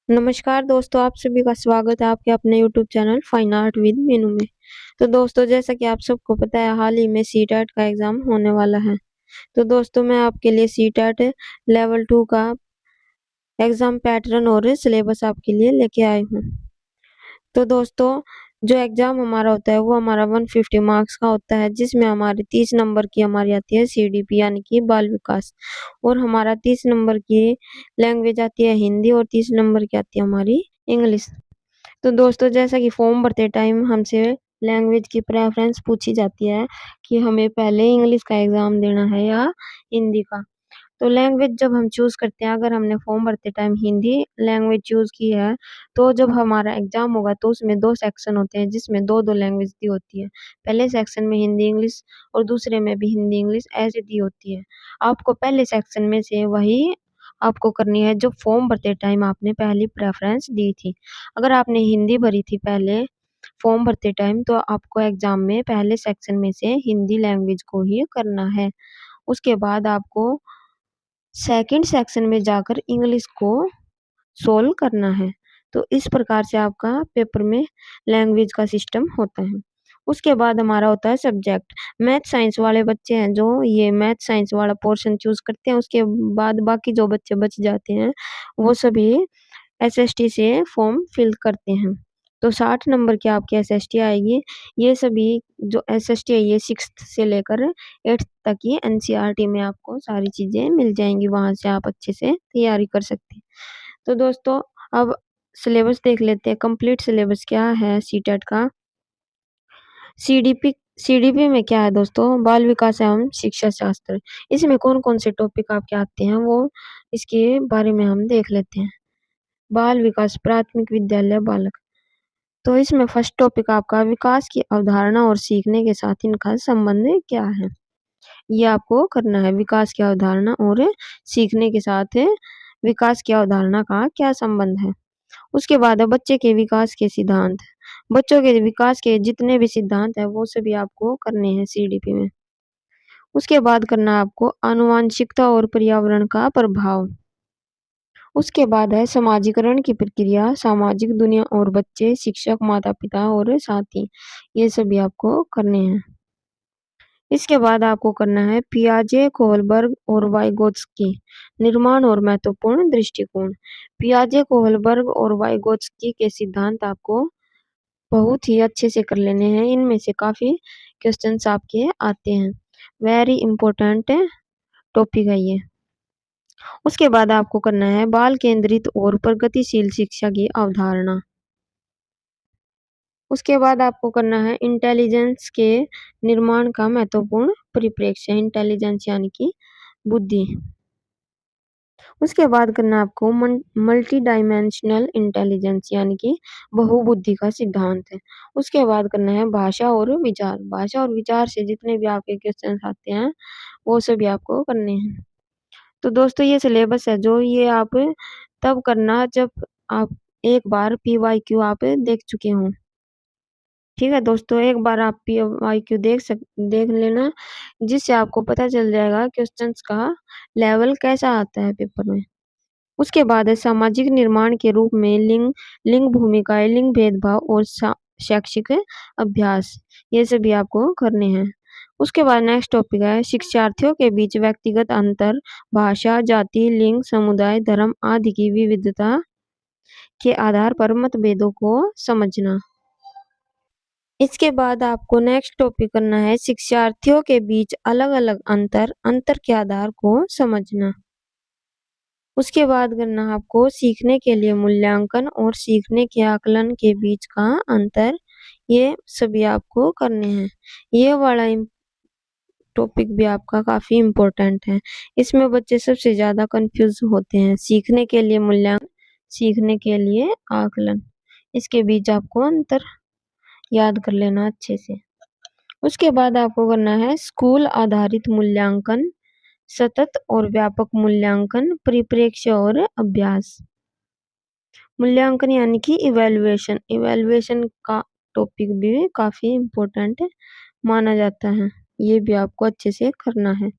नमस्कार दोस्तों, आप सभी का स्वागत है आपके अपने YouTube channel fine art with Meenu में। तो दोस्तों, जैसा कि आप सबको पता है, हाल ही में सीटेट का एग्जाम होने वाला है। तो दोस्तों, मैं आपके लिए सीटेट लेवल 2 का एग्जाम पैटर्न और सिलेबस आपके लिए लेके आई हूँ। तो दोस्तों, जो एग्जाम हमारा होता है वो हमारा 150 मार्क्स का होता है, जिसमें हमारी 30 नंबर की हमारी आती है सीडीपी यानी कि बाल विकास, और हमारा 30 नंबर की लैंग्वेज आती है हिंदी, और 30 नंबर की आती है हमारी इंग्लिश। तो दोस्तों, जैसा कि फॉर्म भरते टाइम हमसे लैंग्वेज की प्रेफरेंस पूछी जाती है कि हमें पहले इंग्लिश का एग्जाम देना है या हिंदी का। तो लैंग्वेज जब हम चूज करते हैं, अगर हमने फॉर्म भरते टाइम हिंदी लैंग्वेज चूज की है, तो जब हमारा एग्जाम होगा तो उसमें 2 सेक्शन होते हैं, जिसमें 2-2 लैंग्वेज दी होती है। पहले सेक्शन में हिंदी इंग्लिश और दूसरे में भी हिंदी इंग्लिश ऐसे दी होती है। आपको पहले सेक्शन में से वही आपको करनी है जो फॉर्म भरते टाइम आपने पहली प्रेफरेंस दी थी। अगर आपने हिंदी भरी थी पहले फॉर्म भरते टाइम, तो आपको एग्जाम में पहले सेक्शन में से हिंदी लैंग्वेज को ही करना है। उसके बाद आपको सेकंड सेक्शन में जाकर इंग्लिश को सोल्व करना है। तो इस प्रकार से आपका पेपर में लैंग्वेज का सिस्टम होता है। उसके बाद हमारा होता है सब्जेक्ट। मैथ साइंस वाले बच्चे हैं जो ये मैथ साइंस वाला पोर्शन चूज करते हैं, उसके बाद बाकी जो बच्चे बच जाते हैं वो सभी एसएसटी से फॉर्म फिल करते हैं। तो 60 नंबर की आपकी एसएसटी आएगी। ये सभी जो एसएसटी है ये 6th से लेकर 8th तक ही एनसीईआरटी में आपको सारी चीजें मिल जाएंगी, वहां से आप अच्छे से तैयारी कर सकते हैं। तो दोस्तों, अब सिलेबस देख लेते हैं, कंप्लीट सिलेबस क्या है सीटेट का। सीडीपी सीडीपी में क्या है दोस्तों, बाल विकास एवं शिक्षा शास्त्र। इसमें कौन कौन से टॉपिक आपके आते हैं वो इसके बारे में हम देख लेते हैं। बाल विकास प्राथमिक विद्यालय बालक। तो इसमें फर्स्ट टॉपिक आपका विकास की अवधारणा और सीखने के साथ इनका संबंध क्या है, ये आपको करना है। विकास की अवधारणा और सीखने के साथ विकास की अवधारणा का क्या संबंध है। उसके बाद है बच्चे के विकास के सिद्धांत। बच्चों के विकास के जितने भी सिद्धांत है वो सभी आपको करने हैं सीडीपी में। उसके बाद करना है आपको आनुवांशिकता और पर्यावरण का प्रभाव। उसके बाद है समाजीकरण की प्रक्रिया, सामाजिक दुनिया और बच्चे, शिक्षक, माता पिता और साथी, ये सभी आपको करने हैं। इसके बाद आपको करना है पियाजे, कोहलबर्ग और वाइगोत्स्की, निर्माण और महत्वपूर्ण दृष्टिकोण। पियाजे, कोहलबर्ग और वाइगोत्स्की के सिद्धांत आपको बहुत ही अच्छे से कर लेने हैं। इनमें से काफी क्वेश्चंस आपके आते हैं। वेरी इंपॉर्टेंट टॉपिक है ये। उसके बाद आपको करना है बाल केंद्रित और प्रगतिशील शिक्षा की अवधारणा। उसके बाद आपको करना है इंटेलिजेंस के निर्माण का महत्वपूर्ण परिप्रेक्ष्य, इंटेलिजेंस यानी कि बुद्धि। उसके बाद करना है आपको मल्टी डायमेंशनल इंटेलिजेंस यानी कि बहुबुद्धि का सिद्धांत है। उसके बाद करना है भाषा और विचार। भाषा और विचार से जितने भी आपके क्वेश्चन आते हैं वो सभी आपको करने हैं। तो दोस्तों, ये सिलेबस है जो ये आप तब करना जब आप एक बार पीवाईक्यू आप देख चुके हों। ठीक है दोस्तों, एक बार आप पीवाईक्यू देख लेना, जिससे आपको पता चल जाएगा क्वेश्चंस का लेवल कैसा आता है पेपर में। उसके बाद है सामाजिक निर्माण के रूप में लिंग लिंग भूमिकाएं, लिंग भेदभाव और शैक्षिक अभ्यास, ये सभी आपको करने हैं। उसके बाद नेक्स्ट टॉपिक है शिक्षार्थियों के बीच व्यक्तिगत अंतर, भाषा, जाति, लिंग, समुदाय, धर्म आदि की विविधता के आधार पर मतभेदों को समझना। इसके बाद आपको नेक्स्ट टॉपिक करना है शिक्षार्थियों के बीच अलग अलग अंतर, अंतर के आधार को समझना। उसके बाद करना आपको सीखने के लिए मूल्यांकन और सीखने के आकलन के बीच का अंतर, ये सभी आपको करने हैं। ये वाला टॉपिक भी आपका काफी इम्पोर्टेंट है। इसमें बच्चे सबसे ज्यादा कंफ्यूज होते हैं। सीखने के लिए मूल्यांकन, सीखने के लिए आकलन, इसके बीच आपको अंतर याद कर लेना अच्छे से। उसके बाद आपको करना है स्कूल आधारित मूल्यांकन, सतत और व्यापक मूल्यांकन, परिप्रेक्ष्य और अभ्यास। मूल्यांकन यानी कि इवैल्यूएशन, इवैल्यूएशन का टॉपिक भी काफी इम्पोर्टेंट माना जाता है। ये भी आपको अच्छे से करना है।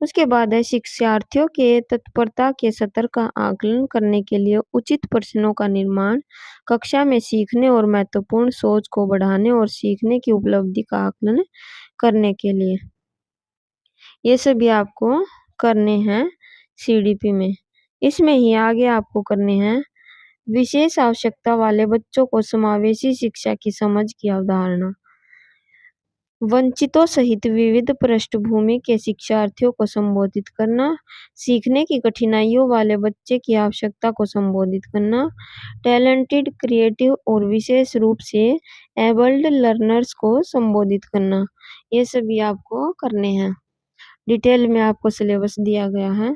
उसके बाद है शिक्षार्थियों के तत्परता के स्तर का आकलन करने के लिए उचित प्रश्नों का निर्माण, कक्षा में सीखने और महत्वपूर्ण सोच को बढ़ाने और सीखने की उपलब्धि का आकलन करने के लिए। ये सभी आपको करने हैं सीडीपी में। इसमें ही आगे आपको करने हैं विशेष आवश्यकता वाले बच्चों को समावेशी शिक्षा की समझ की अवधारणा। वंचितों सहित विविध पृष्ठभूमि के शिक्षार्थियों को संबोधित करना, सीखने की कठिनाइयों वाले बच्चे की आवश्यकता को संबोधित करना, टैलेंटेड, क्रिएटिव और विशेष रूप से एबल्ड लर्नर्स को संबोधित करना। ये सभी आपको करने हैं। डिटेल में आपको सिलेबस दिया गया है।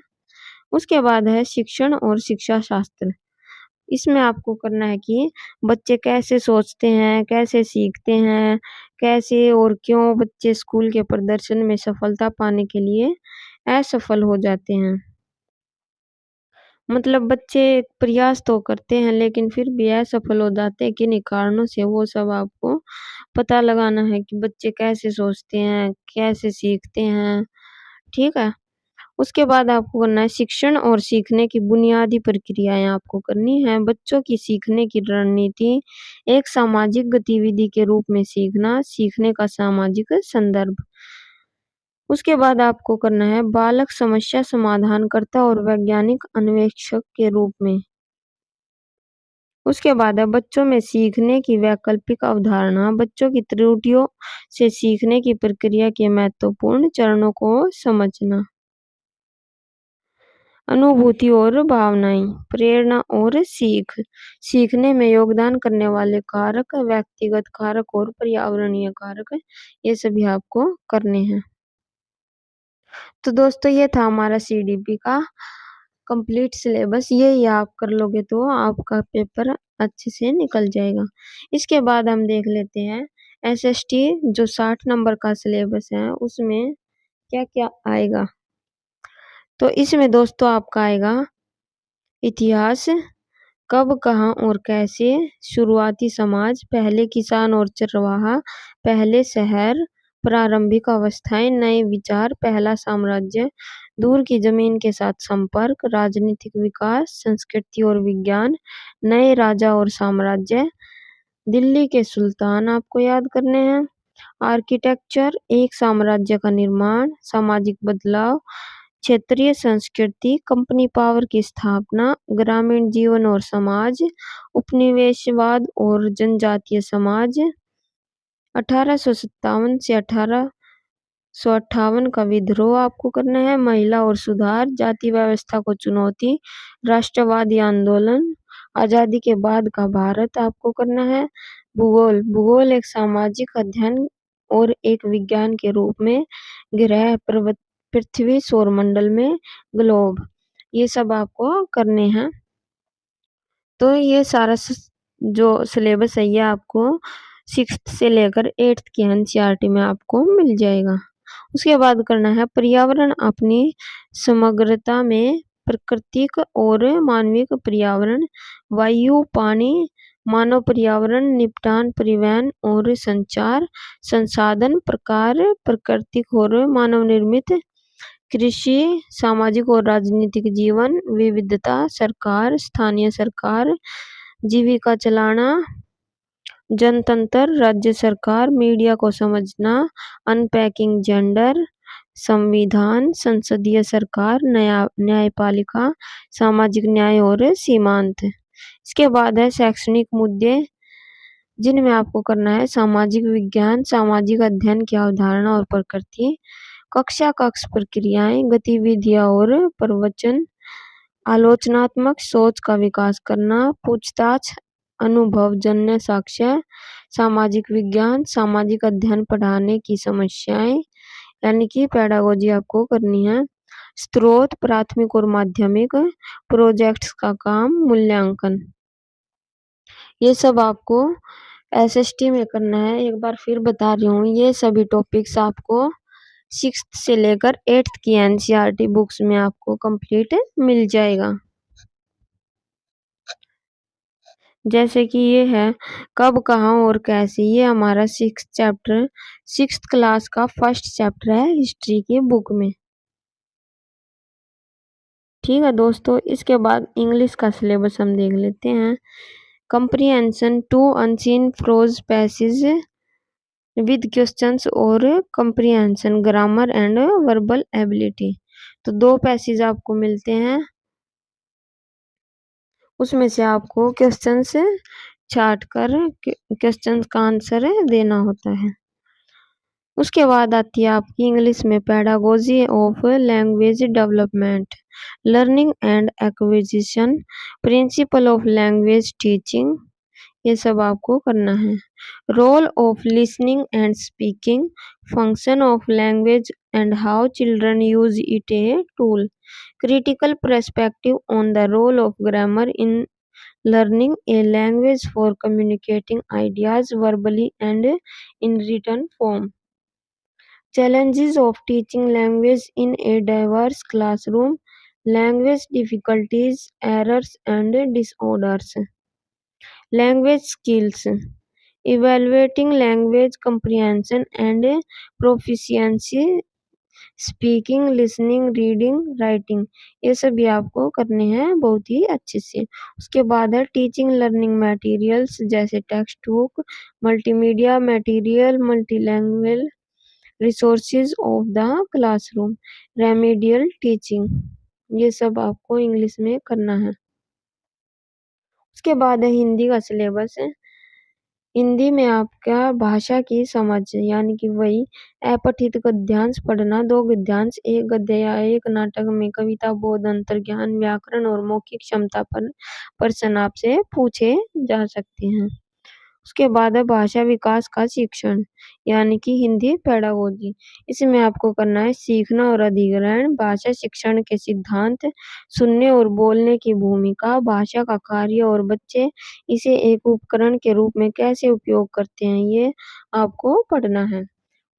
उसके बाद है शिक्षण और शिक्षा शास्त्र। इसमें आपको करना है कि बच्चे कैसे सोचते हैं, कैसे सीखते हैं, कैसे और क्यों बच्चे स्कूल के प्रदर्शन में सफलता पाने के लिए असफल हो जाते हैं। मतलब बच्चे प्रयास तो करते हैं लेकिन फिर भी असफल हो जाते हैं, किन्हीं कारणों से, वो सब आपको पता लगाना है कि बच्चे कैसे सोचते हैं, कैसे सीखते हैं। ठीक है। उसके बाद आपको करना है शिक्षण और सीखने की बुनियादी प्रक्रियाएं आपको करनी है। बच्चों की सीखने की रणनीति, एक सामाजिक गतिविधि के रूप में सीखना, सीखने का सामाजिक संदर्भ। उसके बाद आपको करना है बालक समस्या समाधानकर्ता और वैज्ञानिक अन्वेषक के रूप में। उसके बाद है बच्चों में सीखने की वैकल्पिक अवधारणा, बच्चों की त्रुटियों से सीखने की प्रक्रिया के महत्वपूर्ण चरणों को समझना। अनुभूति और भावनाएं, प्रेरणा और सीख, सीखने में योगदान करने वाले कारक, व्यक्तिगत कारक और पर्यावरणीय कारक, ये सभी आपको करने हैं। तो दोस्तों ये था हमारा सीडीपी का कंप्लीट सिलेबस। ये आप कर लोगे तो आपका पेपर अच्छे से निकल जाएगा। इसके बाद हम देख लेते हैं एसएसटी जो 60 नंबर का सिलेबस है उसमें क्या क्या आएगा। तो इसमें दोस्तों आपका आएगा इतिहास, कब, कहाँ और कैसे, शुरुआती समाज, पहले किसान और चरवाहा, पहले शहर, प्रारंभिक अवस्थाएं, नए विचार, पहला साम्राज्य, दूर की जमीन के साथ संपर्क, राजनीतिक विकास, संस्कृति और विज्ञान, नए राजा और साम्राज्य, दिल्ली के सुल्तान आपको याद करने हैं, आर्किटेक्चर, एक साम्राज्य का निर्माण, सामाजिक बदलाव, क्षेत्रीय संस्कृति, कंपनी पावर की स्थापना, ग्रामीण जीवन और समाज, उपनिवेशवाद और जनजातीय समाज, 1857 से 1858 का विद्रोह आपको करना है, महिला और सुधार, जाति व्यवस्था को चुनौती, राष्ट्रवादी आंदोलन, आजादी के बाद का भारत आपको करना है, भूगोल, भूगोल एक सामाजिक अध्ययन और एक विज्ञान के रूप में, ग्रह, पृथ्वी, सौरमंडल में, ग्लोब, ये सब आपको करने हैं। तो ये सारा जो सिलेबस है ये आपको 6th से लेकर 8th की एनसीईआरटी में आपको मिल जाएगा। उसके बाद करना है पर्यावरण अपनी समग्रता में, प्राकृतिक और मानविक पर्यावरण, वायु, पानी, मानव पर्यावरण, निपटान, परिवहन और संचार, संसाधन, प्रकार, प्राकृतिक और मानव निर्मित, कृषि, सामाजिक और राजनीतिक जीवन, विविधता, सरकार, स्थानीय सरकार, जीविका चलाना, जनतंत्र, राज्य सरकार, मीडिया को समझना, अनपैकिंग जेंडर, संविधान, संसदीय सरकार, न्यायपालिका, सामाजिक न्याय और सीमांत। इसके बाद है शैक्षणिक मुद्दे जिनमें आपको करना है सामाजिक विज्ञान, सामाजिक अध्ययन की अवधारणा और प्रकृति, कक्षा कक्ष प्रक्रियाएं, गतिविधियां और प्रवचन, आलोचनात्मक सोच का विकास करना, पूछताछ, अनुभवजन्य साक्ष्य, सामाजिक विज्ञान, सामाजिक अध्ययन पढ़ाने की समस्याएं, यानी कि पेडागोजी आपको करनी है, स्रोत, प्राथमिक और माध्यमिक, प्रोजेक्ट्स का काम, मूल्यांकन, ये सब आपको एसएसटी में करना है। एक बार फिर बता रही हूँ ये सभी टॉपिक्स आपको 6th से लेकर 8th की एनसीईआरटी बुक्स में आपको कंप्लीट मिल जाएगा। जैसे कि ये है कब, कहाँ और कैसे, ये हमारा 6th चैप्टर 6th क्लास का फर्स्ट चैप्टर है हिस्ट्री की बुक में। ठीक है दोस्तों, इसके बाद इंग्लिश का सिलेबस हम देख लेते हैं। Comprehension two unseen prose passage with questions और comprehension grammar and verbal ability. तो 2 पैसेज आपको मिलते हैं, उसमें से आपको क्वेश्चंस छाट कर क्वेश्चंस का आंसर देना होता है। उसके बाद आती है आपकी इंग्लिश में pedagogy of language development, learning and acquisition, principle of language teaching, ये सब आपको करना है। Role of listening and speaking, function of language and how children use it a tool, critical perspective on the role of grammar in learning a language for communicating ideas verbally and in written form. Challenges of teaching language in a diverse classroom, language difficulties, errors and disorders. Language skills, evaluating language comprehension and proficiency, speaking, listening, reading, writing, ये सभी आपको करने हैं बहुत ही अच्छे से। उसके बाद है टीचिंग लर्निंग मटेरियल्स जैसे text book, multimedia material, multilanguage resources of the classroom, remedial teaching, ये सब आपको इंग्लिश में करना है। उसके बाद है हिंदी का सिलेबस है। हिंदी में आपका भाषा की समझ यानी कि वही अपठित गद्यांश पढ़ना, 2 गद्यांश, 1 गद्य या 1 नाटक में कविता, बोध, अंतर्ज्ञान, व्याकरण और मौखिक क्षमता पर प्रश्न आपसे पूछे जा सकते हैं। उसके बाद है भाषा विकास का शिक्षण यानी कि हिंदी पेडागोजी। इसमें आपको करना है सीखना और अधिग्रहण, भाषा शिक्षण के सिद्धांत, सुनने और बोलने की भूमिका, भाषा का कार्य और बच्चे इसे एक उपकरण के रूप में कैसे उपयोग करते हैं, ये आपको पढ़ना है।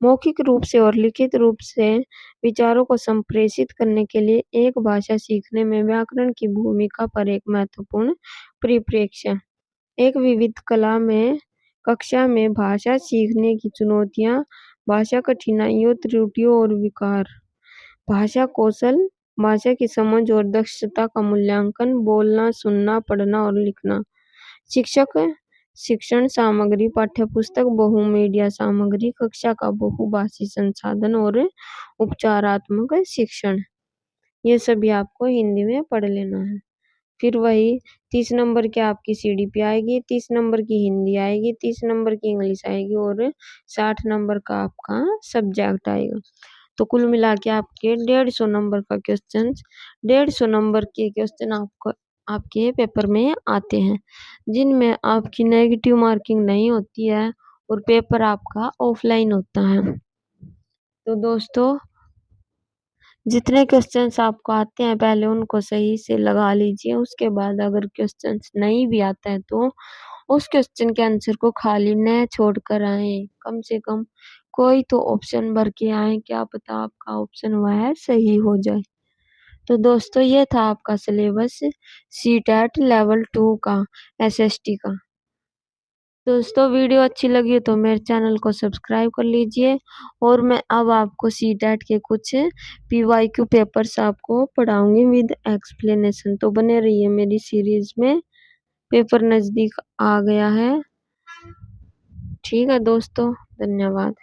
मौखिक रूप से और लिखित रूप से विचारों को संप्रेषित करने के लिए एक भाषा सीखने में व्याकरण की भूमिका पर एक महत्वपूर्ण परिप्रेक्ष्य। एक विविध कक्षा में भाषा सीखने की चुनौतियाँ, भाषा कठिनाइयों, त्रुटियों और विकार, भाषा कौशल, भाषा की समझ और दक्षता का मूल्यांकन, बोलना, सुनना, पढ़ना और लिखना, शिक्षक शिक्षण सामग्री, पाठ्यपुस्तक, बहुमीडिया सामग्री, कक्षा का बहुभाषी संसाधन और उपचारात्मक शिक्षण, ये सभी आपको हिंदी में पढ़ लेना है। फिर वही 30 नंबर की आपकी सीडीपी आएगी, 30 नंबर की हिंदी आएगी, 30 नंबर की इंग्लिश आएगी और 60 नंबर का आपका सब्जेक्ट आएगा। तो कुल मिला के आपके 150 नंबर का क्वेश्चन, 150 नंबर के क्वेश्चन आपको आपके पेपर में आते हैं, जिनमें आपकी नेगेटिव मार्किंग नहीं होती है और पेपर आपका ऑफलाइन होता है। तो दोस्तों, जितने क्वेश्चंस आपको आते हैं पहले उनको सही से लगा लीजिए। उसके बाद अगर क्वेश्चंस नहीं भी आता है तो उस क्वेश्चन के आंसर को खाली न छोड़ कर आए, कम से कम कोई तो ऑप्शन भर के आए, क्या पता आपका ऑप्शन वह सही हो जाए। तो दोस्तों, ये था आपका सिलेबस सीटेट लेवल 2 का, एसएसटी का। दोस्तों, वीडियो अच्छी लगी तो मेरे चैनल को सब्सक्राइब कर लीजिए और मैं अब आपको सीटेट के कुछ पीवाईक्यू पेपर्स आपको पढ़ाऊंगी विद एक्सप्लेनेशन। तो बने रहिए मेरी सीरीज में, पेपर नज़दीक आ गया है। ठीक है दोस्तों, धन्यवाद।